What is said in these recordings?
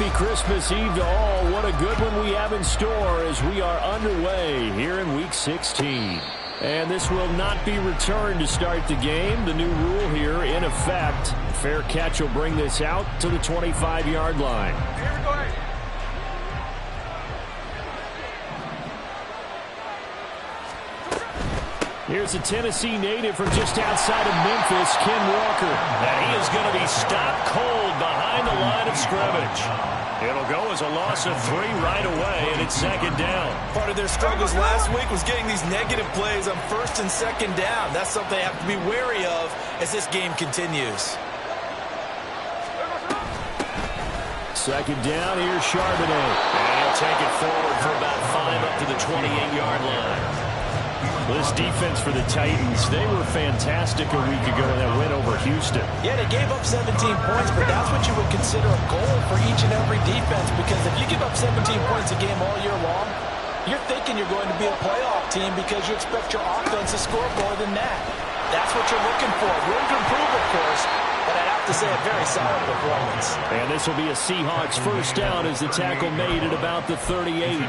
happy Christmas Eve to all. What a good one we have in store as we are underway here in Week 16. And this will not be returned to start the game. The new rule here in effect. Fair catch will bring this out to the 25-yard line. Here's a Tennessee native from just outside of Memphis, Ken Walker. And he is going to be stopped cold behind the line of scrimmage. It'll go as a loss of 3 right away, and it's second down. Part of their struggles last week was getting these negative plays on first and second down. That's something they have to be wary of as this game continues. Second down, here's Charbonnet. And he'll take it forward for about 5 up to the 28-yard line. This defense for the Titans, they were fantastic a week ago in that win over Houston. Yeah, they gave up 17 points, but that's what you would consider a goal for each and every defense, because if you give up 17 points a game all year long, you're thinking you're going to be a playoff team because you expect your offense to score more than that. That's what you're looking for. Room to improve, of course, but I'd have to say a very solid performance. And this will be a Seahawks first down as the tackle made at about the 38.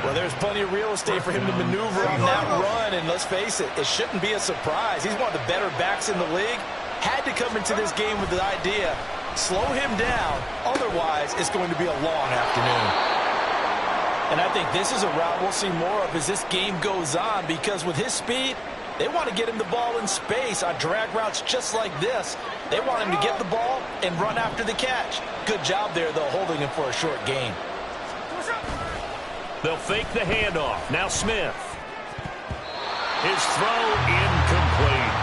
Well, there's plenty of real estate for him to maneuver on that run, and let's face it, it shouldn't be a surprise. He's one of the better backs in the league. Had to come into this game with the idea, slow him down, otherwise it's going to be a long afternoon. And I think this is a route we'll see more of as this game goes on, because with his speed, they want to get him the ball in space on drag routes just like this. They want him to get the ball and run after the catch. Good job there, though, holding him for a short gain. They'll fake the handoff. Now Smith. His throw incomplete.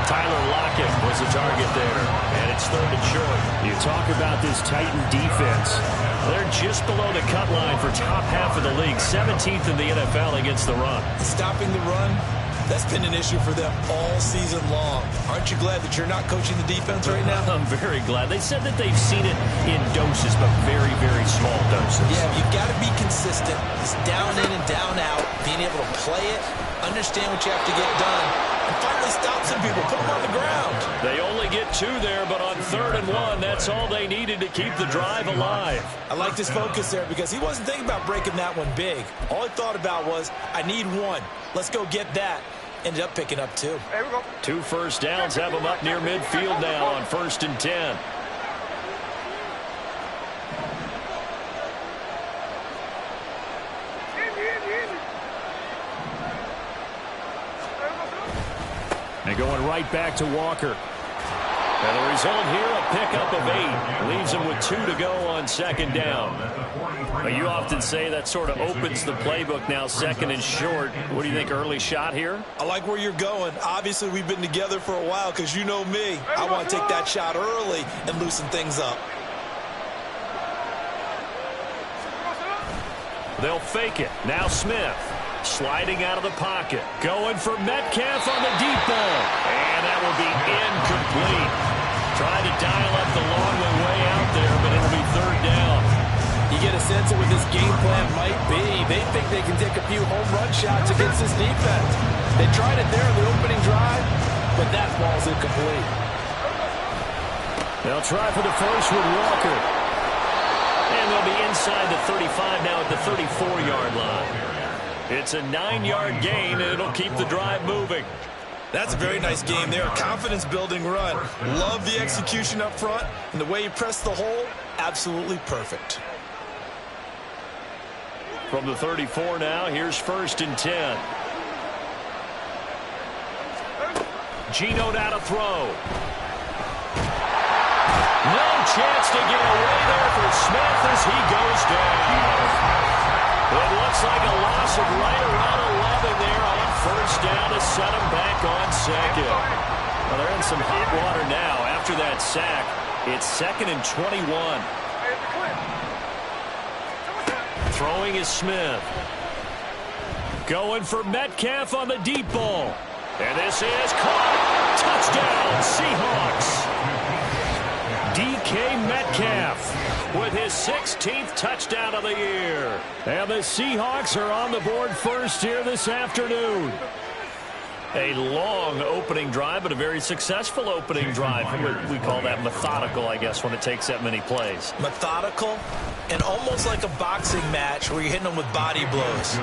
Tyler Lockett was the target there, and it's third and short. You talk about this Titan defense. They're just below the cut line for top half of the league, 17th in the NFL against the run. Stopping the run, that's been an issue for them all season long. Aren't you glad that you're not coaching the defense right now? I'm very glad. They said that they've seen it in doses, but very, very small doses. Yeah, you've got to be consistent. It's down in and down out, being able to play it, understand what you have to get done, and finally stop some people, put them on the ground. They only get 2 there, but on 3rd and 1, that's all they needed to keep the drive alive. I liked his focus there because he wasn't thinking about breaking that one big. All he thought about was, I need 1. Let's go get that. Ended up picking up 2. There we go. 2 first downs have them up near midfield now on 1st and 10. And going right back to Walker. And the result here, a pickup of 8. Leaves him with 2 to go on 2nd down. But you often say that sort of opens the playbook now, 2nd and short. What do you think, early shot here? I like where you're going. Obviously, we've been together for a while because you know me. I want to take that shot early and loosen things up. They'll fake it. Now Smith. Sliding out of the pocket. Going for Metcalf on the deep ball. And that will be incomplete. Trying to dial up the long way out there, but it'll be 3rd down. You get a sense of what this game plan might be. They think they can take a few home run shots against this defense. They tried it there in the opening drive, but that ball's incomplete. They'll try for the first with Walker. And they'll be inside the 35 now at the 34-yard line. It's a 9-yard gain, and it'll keep the drive moving. That's a very nice game there. Confidence-building run. Love the execution up front, and the way he pressed the hole, absolutely perfect. From the 34 now, here's 1st and 10. Geno down to throw. No chance to get away there for Smith as he goes down. It looks like a loss of right around 11 there on 1st down to set him back on 2nd. Well, they're in some hot water now after that sack. It's 2nd and 21. Throwing is Smith. Going for Metcalf on the deep ball. And this is caught. Touchdown, Seahawks. DK Metcalf with his 16th touchdown of the year. And the Seahawks are on the board first here this afternoon. A long opening drive, but a very successful opening drive. We call that methodical, I guess, when it takes that many plays. Methodical and almost like a boxing match where you're hitting them with body blows.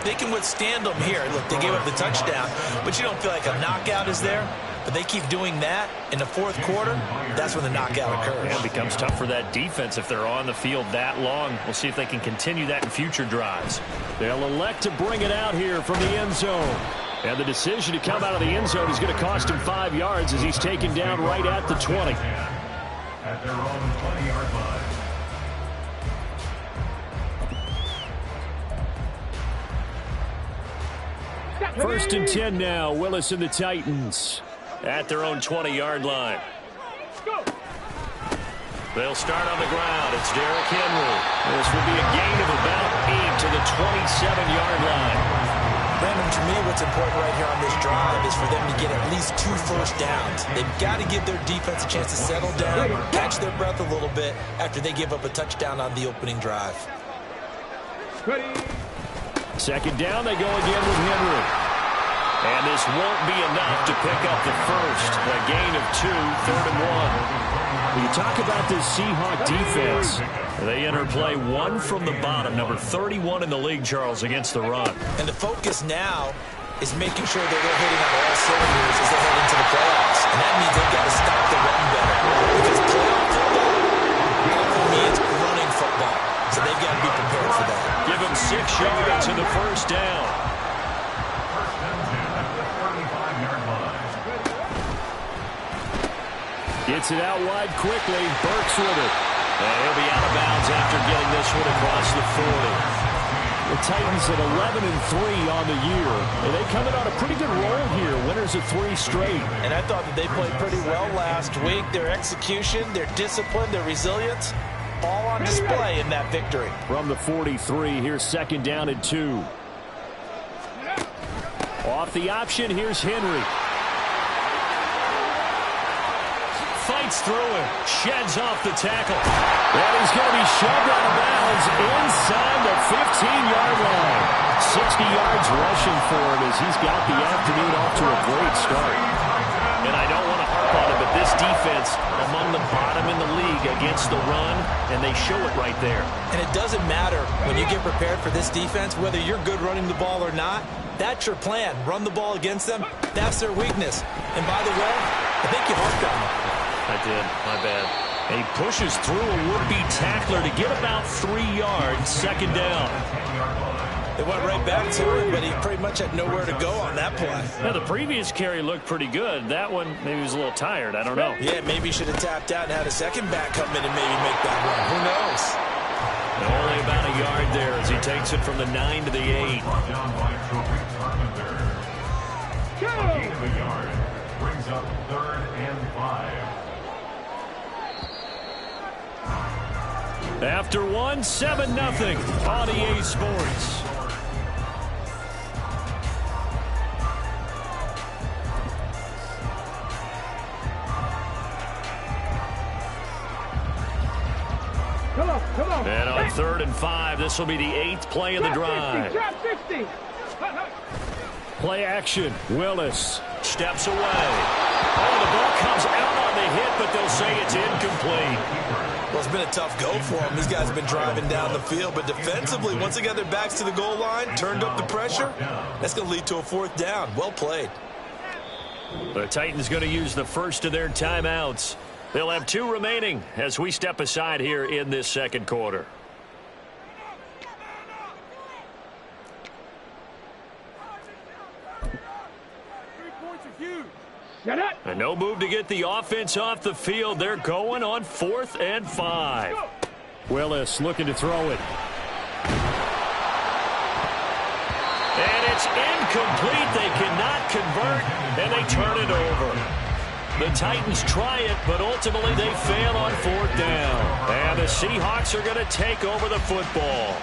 They can withstand them here. Look, they gave up the touchdown, but you don't feel like a knockout is there. But they keep doing that in the fourth quarter, that's when the knockout occurs. Yeah, it becomes tough for that defense if they're on the field that long. We'll see if they can continue that in future drives. They'll elect to bring it out here from the end zone. And the decision to come out of the end zone is going to cost him 5 yards as he's taken down right at the 20. At their own 20-yard line. First and 10 now. Willis and the Titans at their own 20-yard line. They'll start on the ground. It's Derrick Henry. This will be a gain of about 8 to the 27-yard line. Brandon, to me, what's important right here on this drive is for them to get at least 2 first downs. They've got to give their defense a chance to settle down, catch their breath a little bit after they give up a touchdown on the opening drive. Second down, they go again with Henry. And this won't be enough to pick up the first. A gain of 2, 3rd and 1. When you talk about this Seahawk defense, they enter play 1 from the bottom, number 31 in the league, Charles, against the run. And the focus now is making sure that they're hitting on all cylinders as they head into the playoffs. And that means they've got to stop the run better. Because playoff football often means running football. So they've got to be prepared for that. Give them 6 yards in the first down. Gets it out wide quickly. Burks with it. And he'll be out of bounds after getting this one across the 40. The Titans at 11-3 on the year. And they come in on a pretty good roll here. Winners of 3 straight. And I thought that they played pretty well last week. Their execution, their discipline, their resilience, all on display in that victory. From the 43, here's second down and 2. Off the option, here's Henry. Fights through him, sheds off the tackle. And he's going to be shoved out of bounds inside the 15-yard line. 60 yards rushing for him as he's got the afternoon off to a great start. And I don't want to harp on it, but this defense among the bottom in the league against the run, and they show it right there. And it doesn't matter when you get prepared for this defense, whether you're good running the ball or not. That's your plan. Run the ball against them. That's their weakness. And by the way, I think you harped on them. I did. My bad. And he pushes through a would-be tackler to get about 3 yards. Second down. They went right back to him, but he pretty much had nowhere to go on that play. Now, the previous carry looked pretty good. That one, maybe he was a little tired. I don't know. Yeah, maybe he should have tapped out and had a second back come in and maybe make that run. Who knows? Only about a yard there as he takes it from the 9 to the 8. Gain of a yard brings up 3rd and 5. After 1, 7-0 on EA Sports. Come on. And on 3rd and 5, this will be the 8th play of the drive. Play action. Willis steps away. Oh, the ball comes out on the hit, but they'll say it's incomplete. Well, it's been a tough go for them. These guys have been driving down the field, but defensively, once they got their backs to the goal line, turned up the pressure, that's going to lead to a 4th down. Well played. The Titans going to use the first of their timeouts. They'll have 2 remaining as we step aside here in this second quarter. And no move to get the offense off the field. They're going on 4th and 5. Willis looking to throw it. And it's incomplete. They cannot convert, and they turn it over. The Titans try it, but ultimately they fail on 4th down. And the Seahawks are going to take over the football.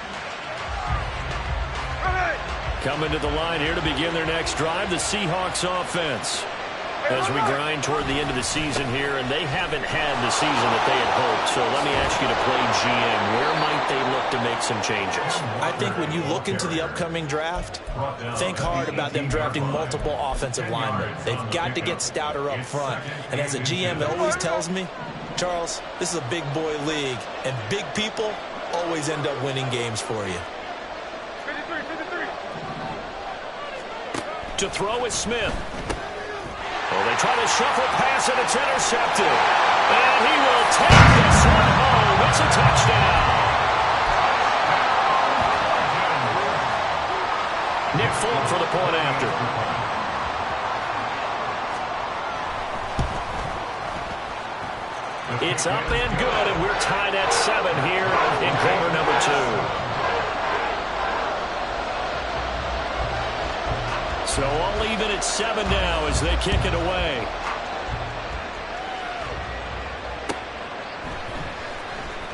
Coming to the line here to begin their next drive, the Seahawks offense. As we grind toward the end of the season here, and they haven't had the season that they had hoped. So let me ask you to play GM. Where might they look to make some changes? I think when you look into the upcoming draft, think hard about them drafting multiple offensive linemen. They've got to get stouter up front. And as a GM always tells me, Charles, this is a big boy league, and big people always end up winning games for you. To throw is Smith. Well, they try to shuffle pass, and it's intercepted. And he will take this one home. It's a touchdown. Nick Folk for the point after. It's up and good, and we're tied at 7 here in quarter number 2. So all even at 7 now as they kick it away.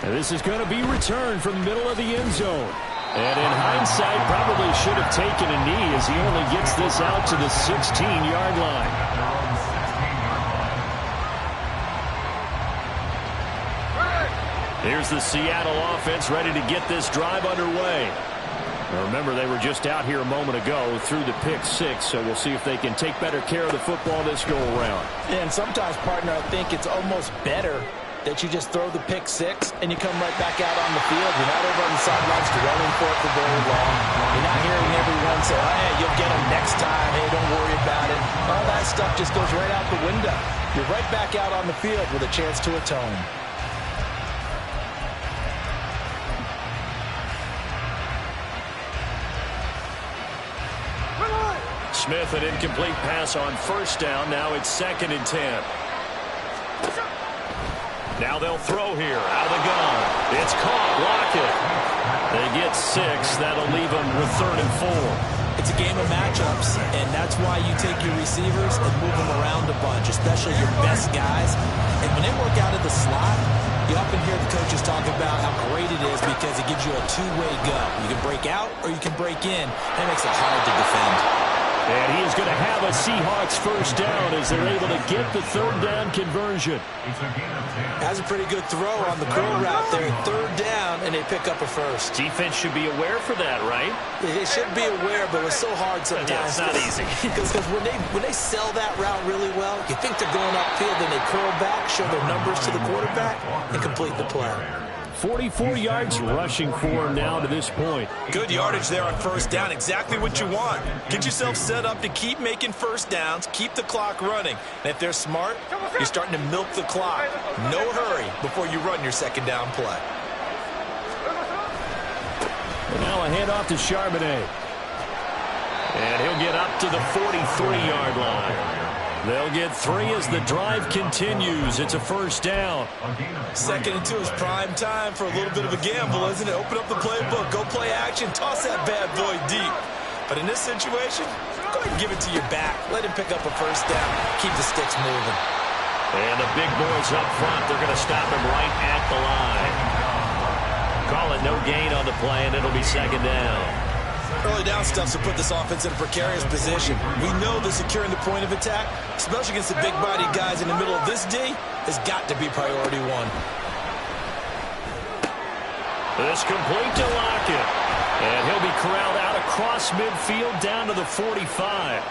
And this is going to be returned from the middle of the end zone. And in hindsight, probably should have taken a knee as he only gets this out to the 16-yard line. Here's the Seattle offense ready to get this drive underway. Now remember, they were just out here a moment ago through the pick 6, so we'll see if they can take better care of the football this go-around. And sometimes, partner, I think it's almost better that you just throw the pick 6 and you come right back out on the field. You're not over on the sidelines dwelling for it for very long. You're not hearing everyone say, oh, hey, you'll get them next time. Hey, don't worry about it. All that stuff just goes right out the window. You're right back out on the field with a chance to atone. Smith, an incomplete pass on first down. Now it's 2nd and 10. Now they'll throw here out of the gun. It's caught. Lockett. They get 6. That'll leave them with 3rd and 4. It's a game of matchups, and that's why you take your receivers and move them around a bunch, especially your best guys. And when they work out of the slot, you often hear the coaches talk about how great it is because it gives you a two-way go. You can break out or you can break in. That makes it hard to defend. And he is going to have a Seahawks first down as they're able to get the 3rd down conversion. Has a pretty good throw on the curl route there. 3rd down, and they pick up a first. Defense should be aware for that, right? They should be aware, but it's so hard sometimes. Yeah, it's not easy. Because when they sell that route really well, you think they're going upfield, then they curl back, show their numbers to the quarterback, and complete the play. 44 yards rushing for him now to this point. Good yardage there on first down. Exactly what you want. Get yourself set up to keep making first downs, keep the clock running. And if they're smart, you're starting to milk the clock. No hurry before you run your 2nd down play. And now a handoff to Charbonnet. And he'll get up to the 43-yard line. They'll get 3 as the drive continues. It's a first down. 2nd and 2 is prime time for a little bit of a gamble, isn't it? Open up the playbook, go play action, toss that bad boy deep. But in this situation, go ahead and give it to your back. Let him pick up a first down. Keep the sticks moving. And the big boys up front, they're going to stop him right at the line. Call it no gain on the play, and it'll be 2nd down. Early down stuff to put this offense in a precarious position. We know that securing the point of attack, especially against the big-bodied guys in the middle of this D, has got to be priority 1. This complete to Lockett. And he'll be corralled out across midfield down to the 45.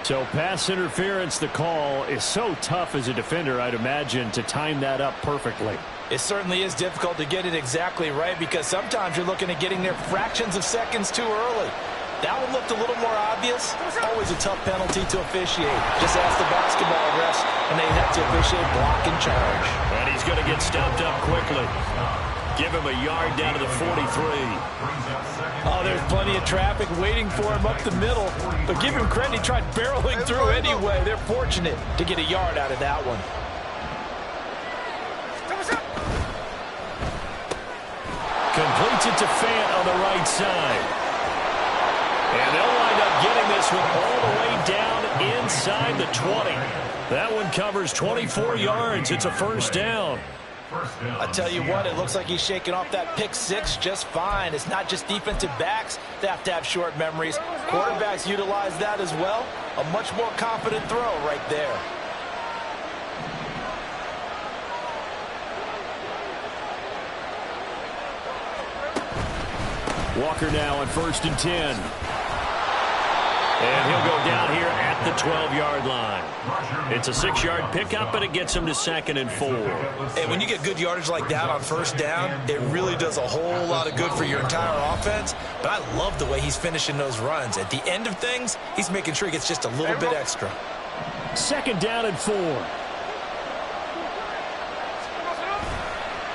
So pass interference, the call is so tough as a defender, I'd imagine, to time that up perfectly. It certainly is difficult to get it exactly right because sometimes you're looking at getting there fractions of seconds too early. That one looked a little more obvious. Always a tough penalty to officiate. Just ask the basketball refs, and they have to officiate block and charge. And he's going to get stopped up quickly. Give him a yard down to the 43. Oh, there's plenty of traffic waiting for him up the middle. But give him credit, he tried barreling through anyway. They're fortunate to get a yard out of that one. Completes it to Fant on the right side. And they'll wind up getting this one all the way down inside the 20. That one covers 24 yards. It's a first down. I tell you what, it looks like he's shaking off that pick six just fine. It's not just defensive backs that have to have short memories. Quarterbacks utilize that as well. A much more confident throw right there. Walker now on 1st and 10. And he'll go down here at the 12-yard line. It's a 6-yard pickup, and it gets him to 2nd and 4. And when you get good yardage like that on 1st down, it really does a whole lot of good for your entire offense. But I love the way he's finishing those runs. At the end of things, he's making sure he gets just a little bit extra. 2nd down and 4.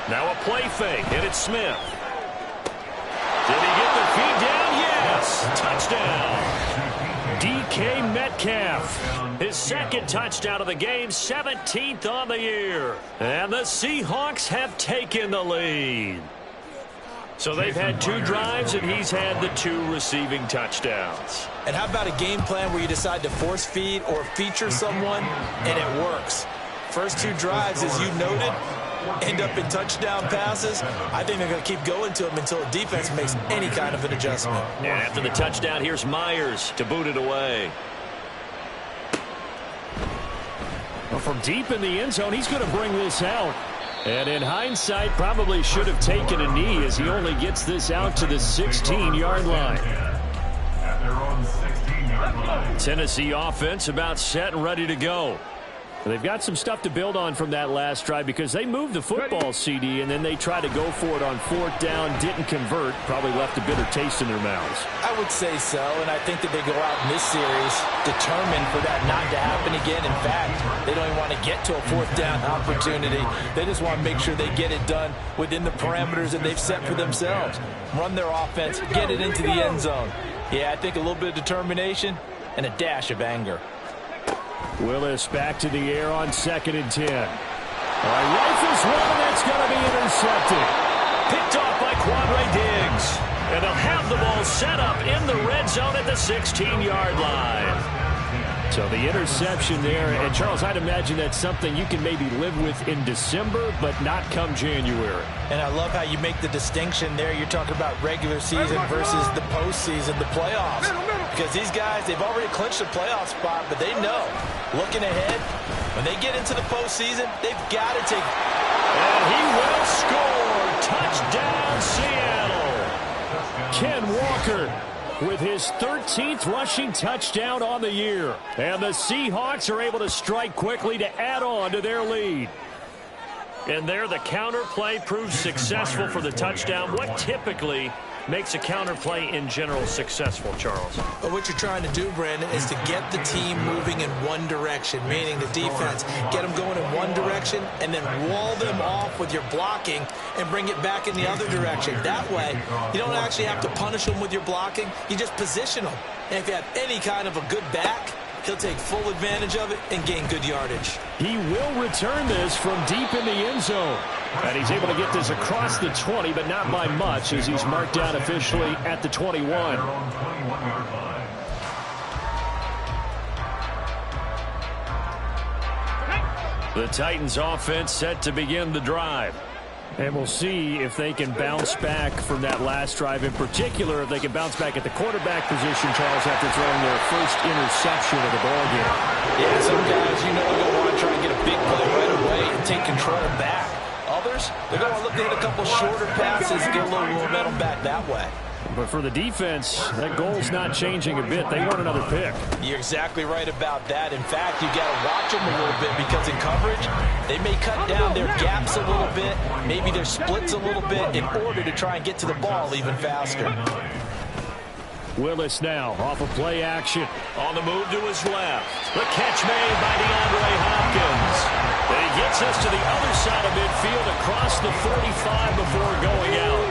Now a play fake, and it's Smith. Did he get the feed down? Yes! Touchdown! DK Metcalf. His 2nd touchdown of the game, 17th on the year. And the Seahawks have taken the lead. So they've had 2 drives, and he's had the 2 receiving touchdowns. And how about a game plan where you decide to force feed or feature someone, and it works? First 2 drives, as you noted, end up in touchdown passes. I think they're going to keep going to him until the defense makes any kind of an adjustment. And after the touchdown, here's Myers to boot it away. Well, from deep in the end zone, he's going to bring this out. And in hindsight, probably should have taken a knee as he only gets this out to the 16-yard line. At their own 16-yard line. Tennessee offense about set and ready to go. They've got some stuff to build on from that last drive because they moved the football, CD, and then they tried to go for it on 4th down, didn't convert, probably left a bitter taste in their mouths. I would say so, and I think that they go out in this series determined for that not to happen again. In fact, they don't even want to get to a 4th down opportunity. They just want to make sure they get it done within the parameters that they've set for themselves. Run their offense, get it into the end zone. Yeah, I think a little bit of determination and a dash of anger. Willis back to the air on 2nd and 10. Rifles one, and that's going to be intercepted. Picked off by Quandre Diggs. And they'll have the ball set up in the red zone at the 16-yard line. So the interception there, and Charles, I'd imagine that's something you can maybe live with in December, but not come January. And I love how you make the distinction there. You're talking about regular season versus the postseason, the playoffs. Because these guys, they've already clinched a playoff spot, but they know, looking ahead, when they get into the postseason, they've got to take. And he will score. Touchdown, Seattle. Ken Walker with his 13th rushing touchdown on the year. And the Seahawks are able to strike quickly to add on to their lead. And there the counter play proves successful for the touchdown. What typically makes a counter play in general successful, Charles? But what you're trying to do, Brandon, is to get the team moving in one direction, meaning the defense, get them going in one direction and then wall them off with your blocking and bring it back in the other direction. That way, you don't actually have to punish them with your blocking. You just position them. And if you have any kind of a good back, he'll take full advantage of it and gain good yardage. He will return this from deep in the end zone. And he's able to get this across the 20, but not by much as he's marked down officially at the 21. The Titans offense set to begin the drive. And we'll see if they can bounce back from that last drive. In particular, if they can bounce back at the quarterback position, Charles, after throwing their first interception of the ballgame. Yeah, some guys, you know, they're going to want to try and get a big play right away and take control back. Others, they're going to look to hit a couple shorter passes and get a little momentum back that way. But for the defense, that goal's not changing a bit. They want another pick. You're exactly right about that. In fact, you got to watch them a little bit because in coverage, they may cut down their gaps a little bit, maybe their splits a little bit in order to try and get to the ball even faster. Willis now off of play action. On the move to his left. The catch made by DeAndre Hopkins. And he gets us to the other side of midfield across the 45 before going out.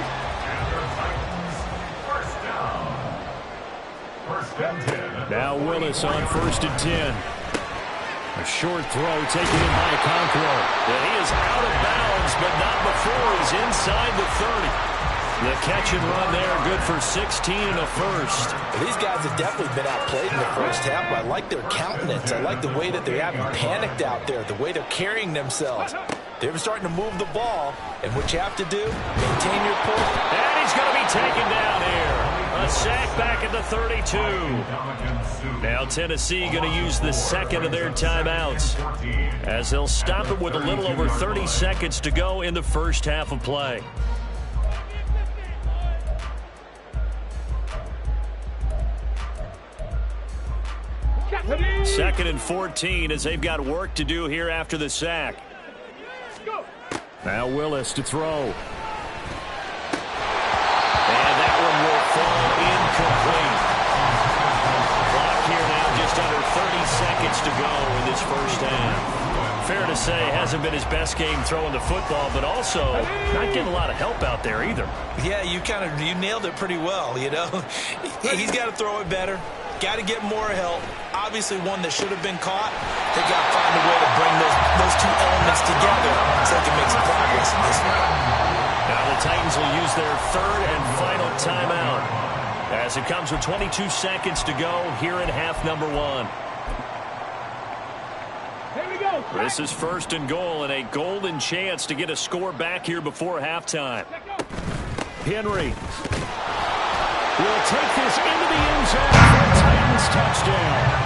Now Willis on 1st and 10. A short throw taken in by Conqueror. And he is out of bounds, but not before he's inside the 30. The catch and run there, good for 16 and a first. Well, these guys have definitely been outplayed in the first half, but I like their countenance. I like the way that they haven't panicked out there, the way they're carrying themselves. They're starting to move the ball, and what you have to do, maintain your push. And he's going to be taken down here. A sack back at the 32. Now Tennessee going to use the second of their timeouts, as they'll stop it with a little over 30 seconds to go in the first half of play. Second and 14 as they've got work to do here after the sack. Now Willis to throw. And that one will fall incomplete. Clock here now just under 30 seconds to go in this first half. Fair to say, hasn't been his best game throwing the football, but also not getting a lot of help out there either. Yeah, you nailed it pretty well, you know. He's got to throw it better. Got to get more help. Obviously one that should have been caught. They got to find a way to bring those two elements together so they can make some progress in this one. Now the Titans will use their third and final timeout as it comes with 22 seconds to go here in half number one. Here we go. This is first and goal and a golden chance to get a score back here before halftime. Henry will take this into the end zone for a Titans touchdown.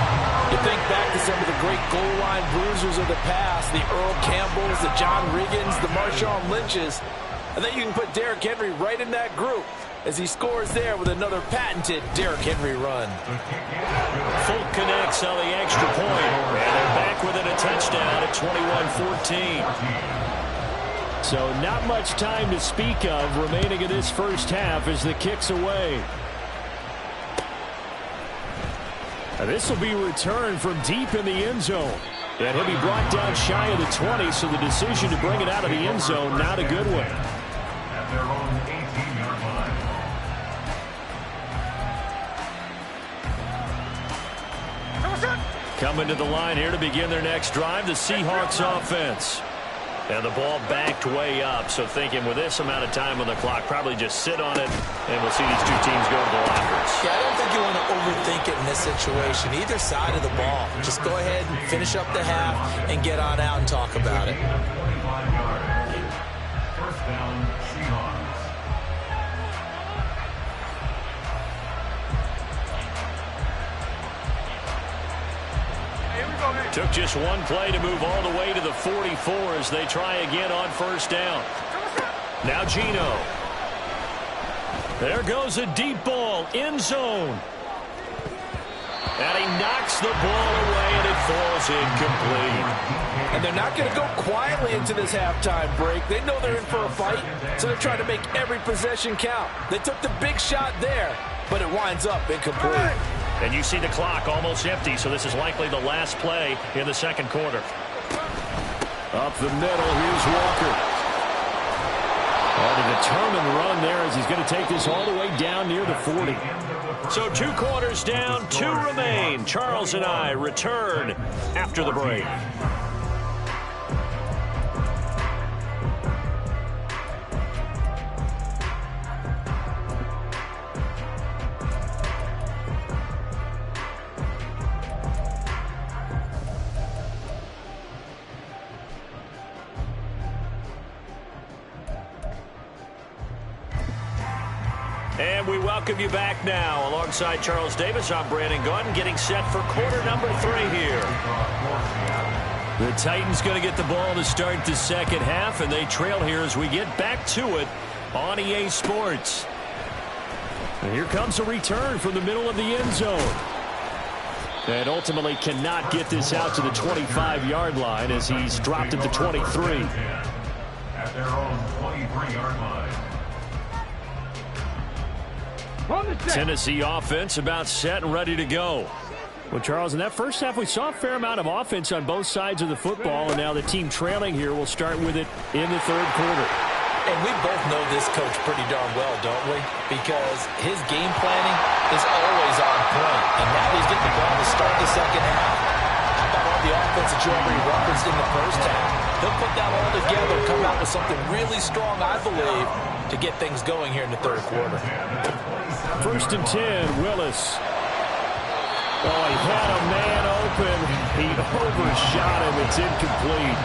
You think back to some of the great goal line bruisers of the past, the Earl Campbells, the John Riggins, the Marshawn Lynches. I think you can put Derrick Henry right in that group as he scores there with another patented Derrick Henry run. Folk connects on the extra point, and they're back within a touchdown at 21-14. So not much time to speak of remaining in this first half as the kick's away. Now this will be returned from deep in the end zone. And he'll be brought down shy of the 20, so the decision to bring it out of the end zone, not a good one. At their own 18-yard line. Coming to the line here to begin their next drive, the Seahawks offense. And the ball backed way up, so thinking with this amount of time on the clock, probably just sit on it, and we'll see these two teams go to the lockers. Yeah, I don't think you want to overthink it in this situation. Either side of the ball. Just go ahead and finish up the half and get on out and talk about it. 25 yards. First down, Seahawks. Took just one play to move all the way to the 44 as they try again on first down. Now Geno. There goes a deep ball, end zone. And he knocks the ball away, and it falls incomplete. And they're not going to go quietly into this halftime break. They know they're in for a fight, so they're trying to make every possession count. They took the big shot there, but it winds up incomplete. And you see the clock almost empty, so this is likely the last play in the second quarter. Up the middle, here's Walker. On a determined run there as he's going to take this all the way down near the 40. So 2 quarters down, 2 remain. Charles and I return after the break. And we welcome you back now. Alongside Charles Davis, I'm Brandon Gaudin, getting set for quarter number 3 here. The Titans going to get the ball to start the second half, and they trail here as we get back to it on EA Sports. And here comes a return from the middle of the end zone. And ultimately cannot get this out to the 25-yard line as he's dropped at the 23. At their own 23-yard line. Tennessee offense about set and ready to go. Well, Charles, in that first half, we saw a fair amount of offense on both sides of the football, and now the team trailing here will start with it in the third quarter. And we both know this coach pretty darn well, don't we? Because his game planning is always on point, and now he's getting the ball to start the second half. How about all the offense that you already referenced in the first half? He'll put that all together, come out with something really strong, I believe, to get things going here in the third quarter. First and 10, Willis. Oh, he had a man open. He overshot him. It's incomplete.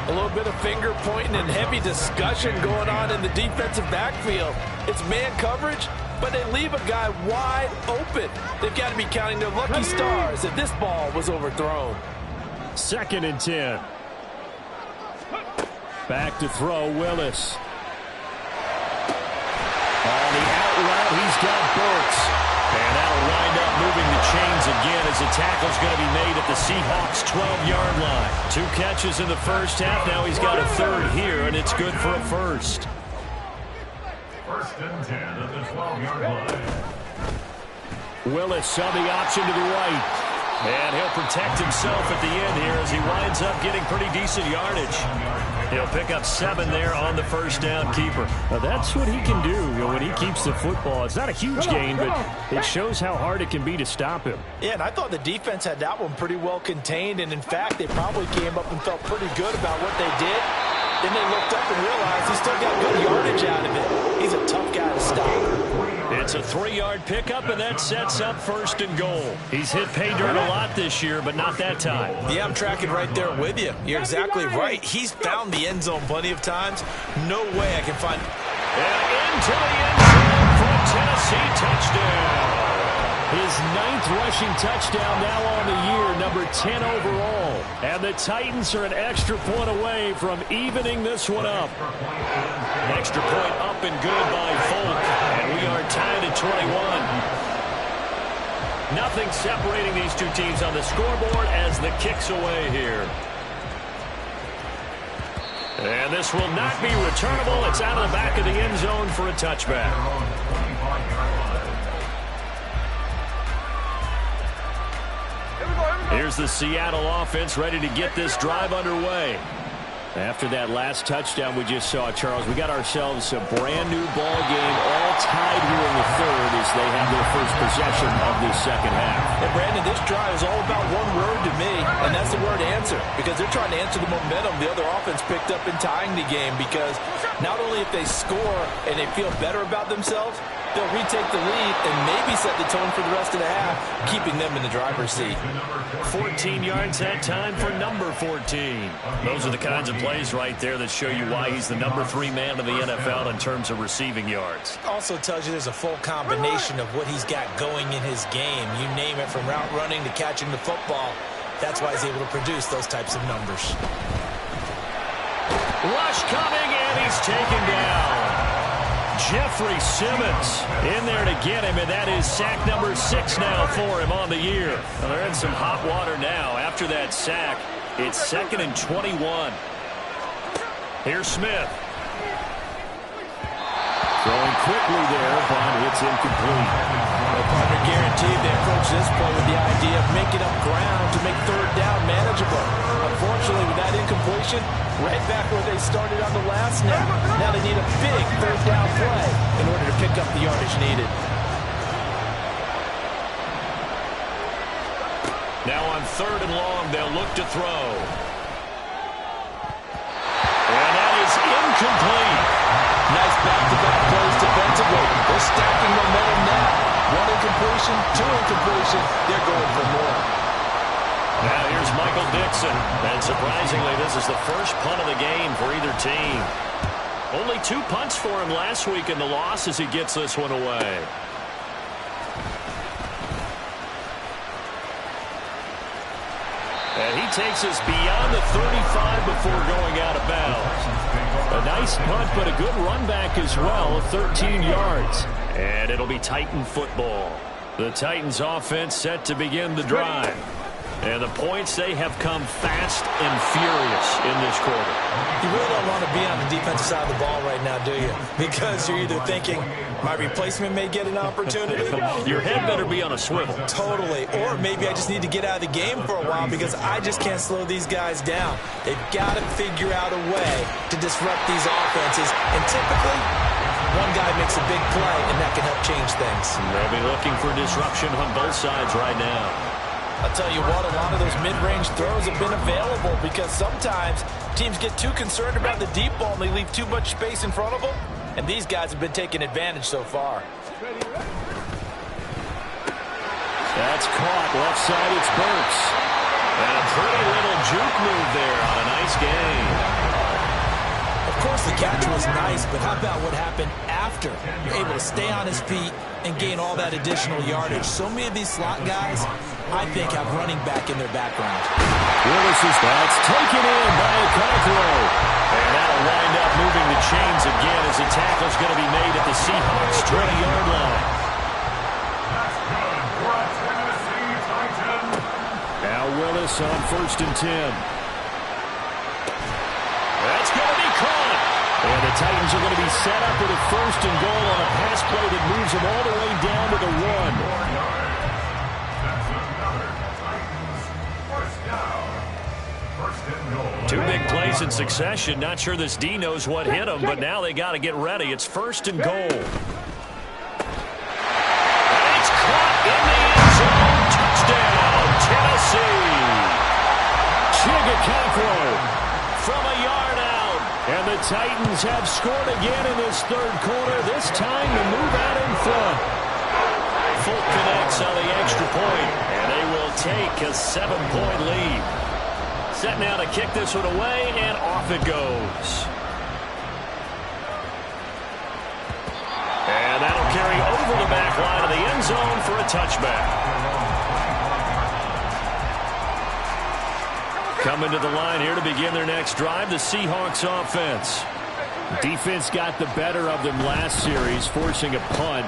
A little bit of finger pointing and heavy discussion going on in the defensive backfield. It's man coverage, but they leave a guy wide open. They've got to be counting their lucky stars that this ball was overthrown. 2nd and 10. Back to throw, Willis. On the out route, he's got Burks. And that'll wind up moving the chains again as the tackle's going to be made at the Seahawks' 12-yard line. 2 catches in the first half. Now he's got a 3rd here, and it's good for a first. 1st and 10 at the 12-yard line. Willis on the option to the right. And he'll protect himself at the end here as he winds up getting pretty decent yardage. He'll pick up 7 there on the first down keeper. Now that's what he can do, when he keeps the football. It's not a huge gain, but it shows how hard it can be to stop him. Yeah, and I thought the defense had that one pretty well contained. And, in fact, they probably came up and felt pretty good about what they did. Then they looked up and realized he still got good yardage out of it. He's a tough guy to stop. It's a 3-yard pickup, and that sets up 1st and goal. He's hit pay dirt a lot this year, but not that time. Yeah, I'm tracking right there with you. You're exactly right. He's found the end zone plenty of times. No way I can find... And into the end zone for a Tennessee touchdown. His 9th rushing touchdown now on the year, number 10 overall. And the Titans are an extra point away from evening this one up. Extra point up and good by Folk. And we are tied at 21. Nothing separating these two teams on the scoreboard as the kick's away here. And this will not be returnable. It's out of the back of the end zone for a touchback. Here's the Seattle offense ready to get this drive underway. After that last touchdown we just saw, Charles, we got ourselves a brand new ball game, all tied here in the 3rd as they have their first possession of the 2nd half. And Brandon, this drive is all about one word to me, and that's the word answer, because they're trying to answer the momentum the other offense picked up in tying the game, because not only if they score and they feel better about themselves, they'll retake the lead and maybe set the tone for the rest of the half, keeping them in the driver's seat. 14 yards that time for number 14. Those are the kinds of plays right there that show you why he's the number 3 man in the NFL in terms of receiving yards. Also tells you there's a full combination of what he's got going in his game. You name it, from route running to catching the football. That's why he's able to produce those types of numbers. Rush coming, and he's taken down. Jeffrey Simmons in there to get him, and that is sack number 6 now for him on the year. Well, they're in some hot water now. After that sack, it's 2nd and 21. Here's Smith. Throwing quickly there, but it's incomplete. Well, partner, guaranteed they approach this play with the idea of making up ground to make 3rd down manageable. Unfortunately, with that incompletion, right back where they started on the last snap. Now they need a big 3rd down play in order to pick up the yardage needed. Now on 3rd and long, they'll look to throw. And that is incomplete. Nice back-to-back plays defensively. They're stacking momentum now. 1 incompletion, 2 incompletion. They're going for more. Now here's Michael Dixon. And surprisingly, this is the first punt of the game for either team. Only 2 punts for him last week in the loss as he gets this one away. And he takes us beyond the 35 before going out of bounds. A nice punt, but a good run back as well, 13 yards. And it'll be Titan football. The Titans offense set to begin the drive. And the points, they have come fast and furious in this quarter. You really don't want to be on the defensive side of the ball right now, do you? Because you're either thinking, my replacement may get an opportunity. Your head better be on a swivel. Totally. Or maybe I just need to get out of the game for a while because I just can't slow these guys down. They've got to figure out a way to disrupt these offenses. And typically, one guy makes a big play, and that can help change things. They'll be looking for disruption on both sides right now. I'll tell you what, a lot of those mid-range throws have been available because sometimes teams get too concerned about the deep ball and they leave too much space in front of them, and these guys have been taking advantage so far. That's caught. Left side, it's Burks. And a pretty little juke move there on a nice game. course, the catch was nice, but how about what happened after? You're able to stay on his feet and gain all that additional yardage. So many of these slot guys, I think, have running back in their background. Willis's that's taken in by Okoronkwo. And that'll wind up moving the chains again as the tackle's going to be made at the Seahawks' 20-yard line. That's good for a Tennessee Titan. Now Willis on 1st and 10. That's going to be caught. And the Titans are going to be set up with a 1st and goal on a pass play that moves them all the way down to the 1. That's another Titans first down. First and goal. 2 big plays in succession. Not sure this D knows what hit him, but now they got to get ready. It's 1st and goal. And it's caught in the end zone. Touchdown, Tennessee. Okoronkwo from a yard out. And the Titans have scored again in this 3rd quarter. This time to move out in front. Fulton connects on the extra point, and they will take a 7-point lead. Set now to kick this one away, and off it goes. And that'll carry over the back line of the end zone for a touchback. Coming to the line here to begin their next drive, the Seahawks offense. Defense got the better of them last series, forcing a punt.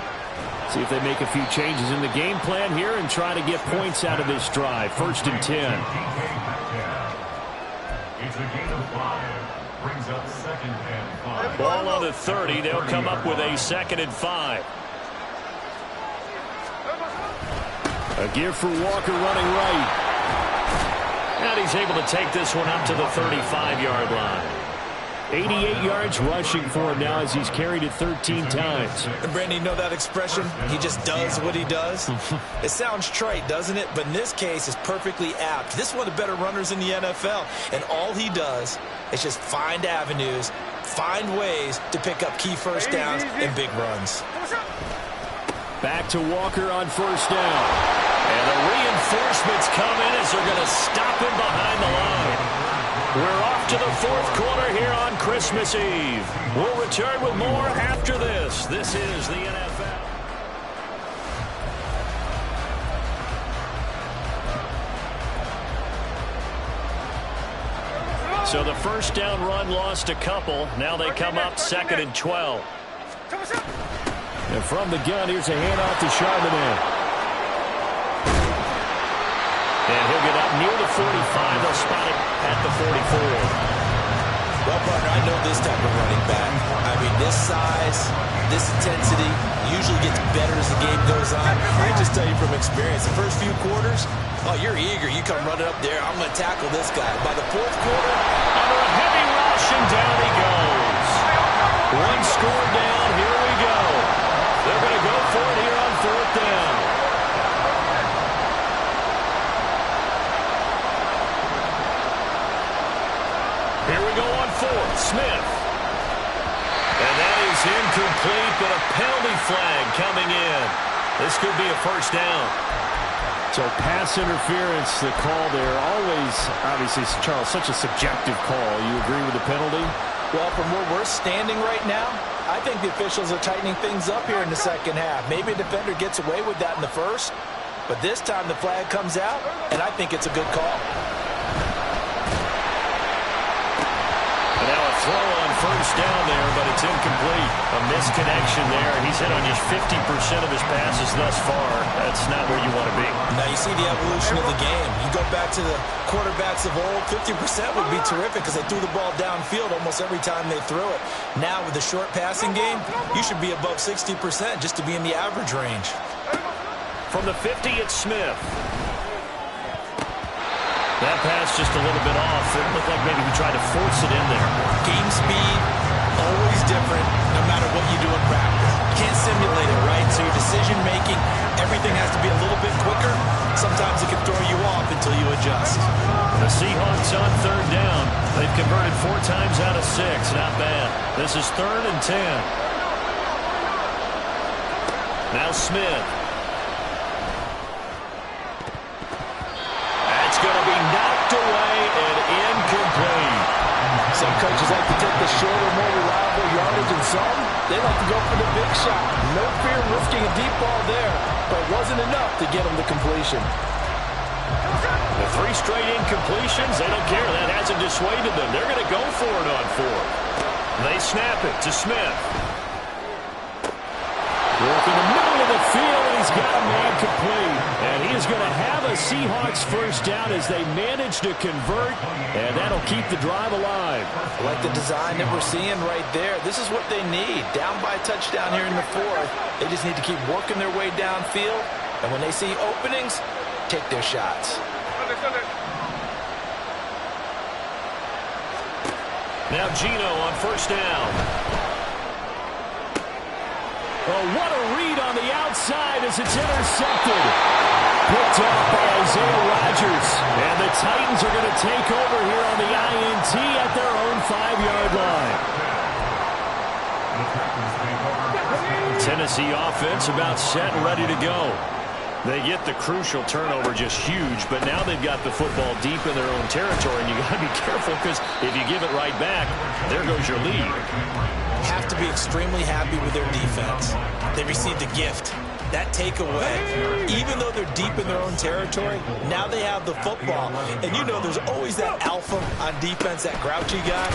See if they make a few changes in the game plan here and try to get points out of this drive. 1st and 10. It's a gain of 5. Brings up 2nd and 5. Ball on the 30. They'll come up with a 2nd and 5. A give for Walker running right. And he's able to take this one up to the 35-yard line. 88 yards rushing for him now as he's carried it 13 times. And Brandon, you know that expression? He just does what he does. It sounds trite, doesn't it? But in this case, it's perfectly apt. This is one of the better runners in the NFL. And all he does is just find avenues, find ways to pick up key first downs and big runs. Back to Walker on 1st down. And the reinforcements come in as they're going to stop him behind the line. We're off to the 4th quarter here on Christmas Eve. We'll return with more after this. This is the NFL. So the 1st down run lost a couple. Now they come up 2nd and 12. And from the gun, here's a handoff to Charbonnet. And he'll get up near the 45. They'll spot it at the 44. Well, partner, I know this type of running back. I mean, this size, this intensity usually gets better as the game goes on. I just tell you from experience, the first few quarters, oh, you're eager. You come running up there. I'm going to tackle this guy. By the 4th quarter, under a heavy rush, and down he goes. 1 score down. Here we go. They're going to go for it here on 4th down. Here we go on 4th. Smith. And that is incomplete, but a penalty flag coming in. This could be a 1st down. So pass interference, the call there. Always, obviously, Charles, such a subjective call. You agree with the penalty? well, from where we're standing right now, I think the officials are tightening things up here in the second half. Maybe a defender gets away with that in the first, but this time the flag comes out, and I think it's a good call. And now a throw on first down there, but it's incomplete. A misconnection there. He's hit on just 50% of his passes thus far. That's not where you want to be. Now you see the evolution of the game. You go back to the quarterbacks of old, 50% would be terrific because they threw the ball downfield almost every time they threw it. Now with the short passing game, you should be above 60% just to be in the average range. From the 50, it's Smith. That pass just a little bit off. It looked like maybe he tried to force it in there. Game speed, always different, no matter what you do in practice. You can't simulate it, right? So your decision-making, everything has to be a little bit quicker. Sometimes it can throw you off until you adjust. The Seahawks on third down. They've converted 4 times out of 6. Not bad. This is 3rd and 10. Now Smith. That's going to be knocked away and incomplete. Some coaches like to take the shorter, more some, they like to go for the big shot. No fear risking a deep ball there, but it wasn't enough to get them the completion. The 3 straight incompletions, they don't care. That hasn't dissuaded them. They're going to go for it on 4th. They snap it to Smith. Work in the middle of the field, and he's got a man complete. And he is going to have a Seahawks first down as they manage to convert, and that'll keep the drive alive. I like the design that we're seeing right there. This is what they need. Down by a touchdown here in the 4th. They just need to keep working their way downfield, and when they see openings, take their shots. Now Gino on first down. Oh, what a read on the outside as it's intercepted. Picked off by Isaiah Rodgers. And the Titans are going to take over here on the INT at their own 5-yard line. Tennessee offense about set and ready to go. They get the crucial turnover, just huge, but now they've got the football deep in their own territory, and you got to be careful because if you give it right back, there goes your lead. Have to be extremely happy with their defense. They received a gift. That takeaway, even though they're deep in their own territory, now they have the football. And you know there's always that alpha on defense, that grouchy guy.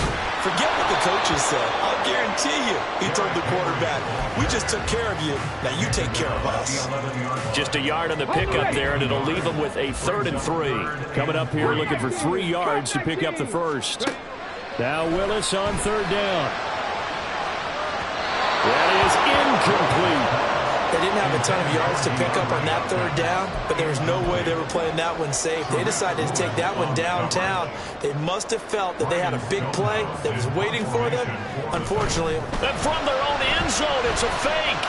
Forget what the coaches said. I'll guarantee you, he told the quarterback, we just took care of you. Now you take care of us. Just a yard on the pickup there, and it'll leave them with a 3rd and 3. Coming up here looking for 3 yards to pick up the first. Now Willis on 3rd down. That is incomplete. They didn't have a ton of yards to pick up on that 3rd down, but there was no way they were playing that one safe. They decided to take that one downtown. They must have felt that they had a big play that was waiting for them. Unfortunately, and from their own end zone, it's a fake.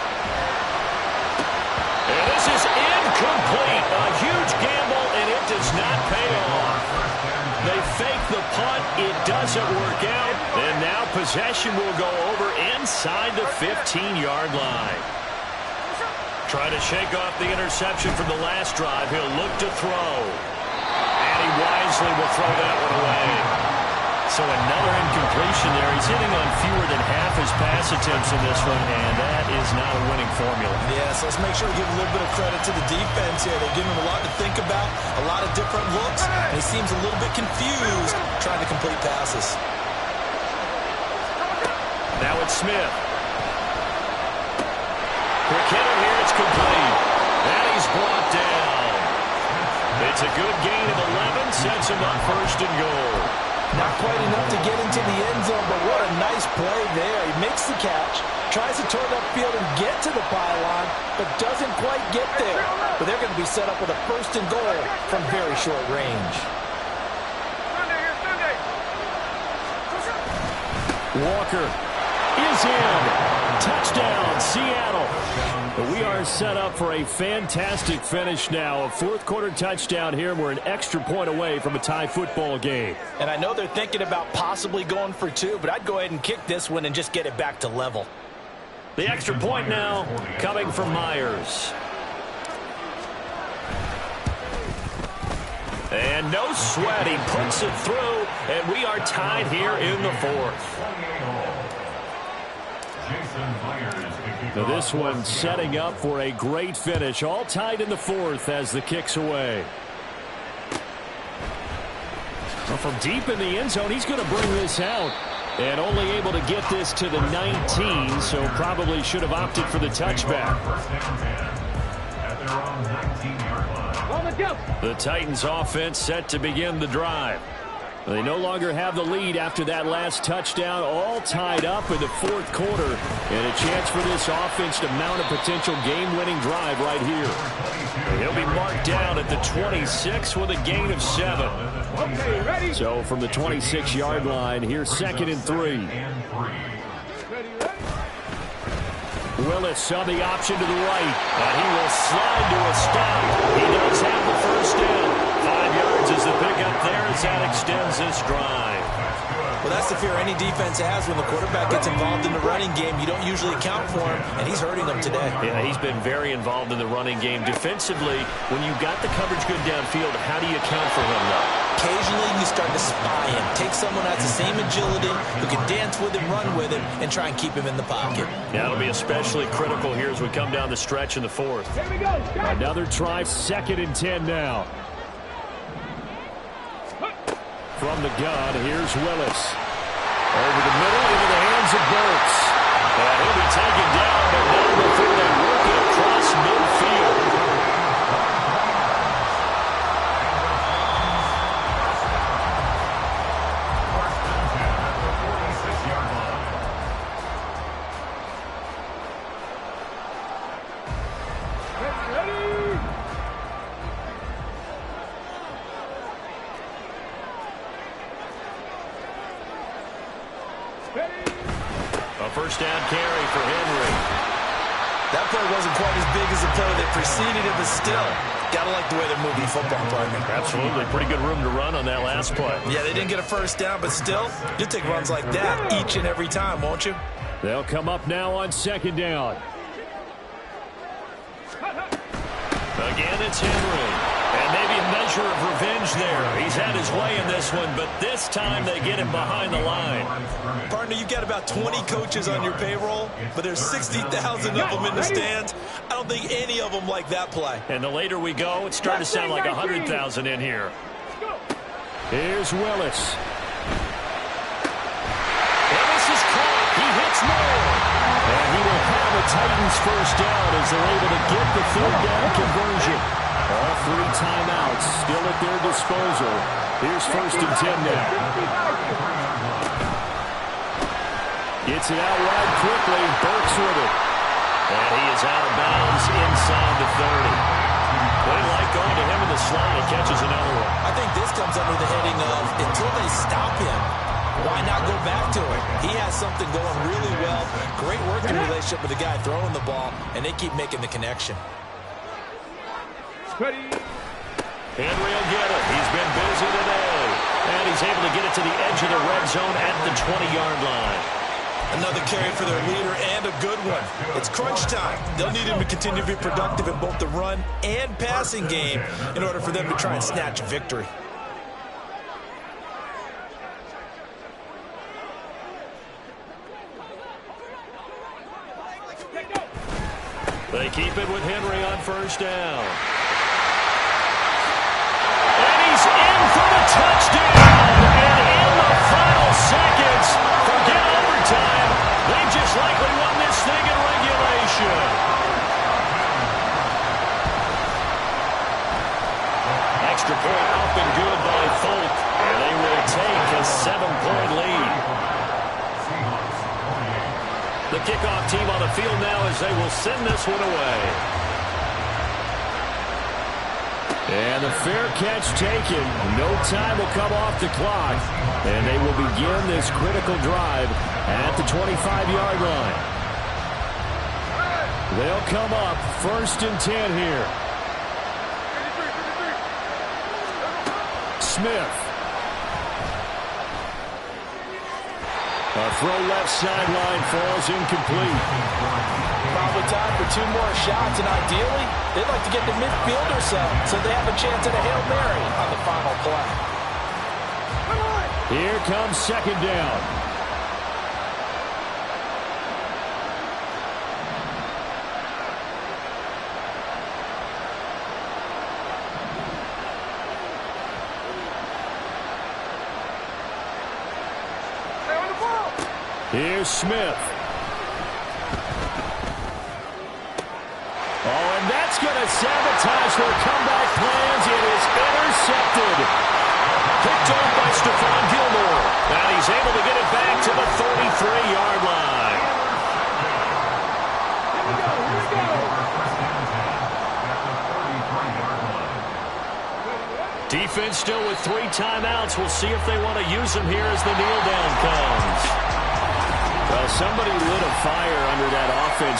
And this is incomplete. A huge gamble, and it does not pay off. They fake the punt. It doesn't work out. And now possession will go over inside the 15-yard line. Trying to shake off the interception from the last drive. He'll look to throw. And he wisely will throw that one away. So another incompletion there. He's hitting on fewer than half his pass attempts in this one, and that is not a winning formula. Yes, let's make sure to give a little bit of credit to the defense here. They're giving him a lot to think about, a lot of different looks, and he seems a little bit confused trying to complete passes. Now it's Smith. Quick hitter here, it's complete. And he's brought down. It's a good gain of 11, sets him up 1st and goal. Not quite enough to get into the end zone, but what a nice play there. He makes the catch, tries to turn upfield and get to the pylon, but doesn't quite get there. But they're going to be set up with a 1st and goal from very short range. Walker is in. Touchdown, Seattle. We are set up for a fantastic finish now. A 4th quarter touchdown here. We're an extra point away from a tie football game. And I know they're thinking about possibly going for 2, but I'd go ahead and kick this one and just get it back to level. The extra point now coming from Myers. And no sweat. He puts it through, and we are tied here in the 4th. Now this one setting up for a great finish. All tied in the 4th as the kick's away. Well, from deep in the end zone, he's going to bring this out. And only able to get this to the 19, so probably should have opted for the touchback. The Titans offense set to begin the drive. They no longer have the lead after that last touchdown, all tied up in the 4th quarter. And a chance for this offense to mount a potential game-winning drive right here. He'll be marked down at the 26 with a gain of 7. Okay, ready? So from the 26-yard line, here's 2nd and 3. Willis on the option to the right. And he will slide to a stop. He does have the 1st down. 5 yards is the pickup there as that extends this drive. Well, that's the fear any defense has when the quarterback gets involved in the running game. You don't usually account for him, and he's hurting them today. Yeah, he's been very involved in the running game. Defensively, when you've got the coverage good downfield, how do you account for him, though? Occasionally, you start to spy him. Take someone who has the same agility, who can dance with him, run with him, and try and keep him in the pocket. Yeah, it'll be especially critical here as we come down the stretch in the fourth. Another try, 2nd and 10 now. From the gun, here's Willis. Over the middle, into the hands of Burks. And he'll be taken down, but not before they work it across midfield. A first down carry for Henry. That play wasn't quite as big as the play that preceded it, but still, gotta like the way they're moving football, partner. Absolutely. Pretty good room to run on that last play. Yeah, they didn't get a first down, but still, you'll take runs like that each and every time, won't you? They'll come up now on 2nd down. Again, it's Henry. And maybe a measure of revenge there. He's had his way in this one, but this time they get him behind the line. Partner, you've got about 20 coaches on your payroll, but there's 60,000 of them in the stands. I don't think any of them like that play. And the later we go, it's starting to sound like 100,000 in here. Here's Willis. And this is caught. He hits Moore. And he will have the Titans first down as they're able to get the 3rd down conversion. All 3 timeouts still at their disposal. Here's 1st and 10 now. Gets it out wide quickly. Burks with it. And he is out of bounds inside the 30. They like going to him in the slot. He catches another one. I think this comes under the heading of until they stop him, why not go back to him? He has something going really well. Great working relationship with the guy throwing the ball, and they keep making the connection. Henry will get it. He's been busy today. And he's able to get it to the edge of the red zone at the 20-yard line. Another carry for their leader and a good one. It's crunch time. They'll need him to continue to be productive in both the run and passing game in order for them to try and snatch a victory. They keep it with Henry on first down. And he's in for the touchdown. And in the final seconds, forget overtime. They just likely won this thing in regulation. Extra point up and good by Folk. And they will take a 7-point lead. The kickoff team on the field now as they will send this one away. And the fair catch taken. No time will come off the clock. And they will begin this critical drive at the 25-yard line. They'll come up 1st and 10 here. Smith. A throw left sideline falls incomplete. Probably time for 2 more shots, and ideally, they'd like to get to midfield or so they have a chance at a Hail Mary on the final play. Here comes 2nd down. Here's Smith. Oh, and that's going to sabotage their comeback plans. It is intercepted. Picked off by Stephon Gilmore. And he's able to get it back to the 33-yard line. Defense still with 3 timeouts. We'll see if they want to use them here as the kneel down comes. Well, somebody lit a fire under that offense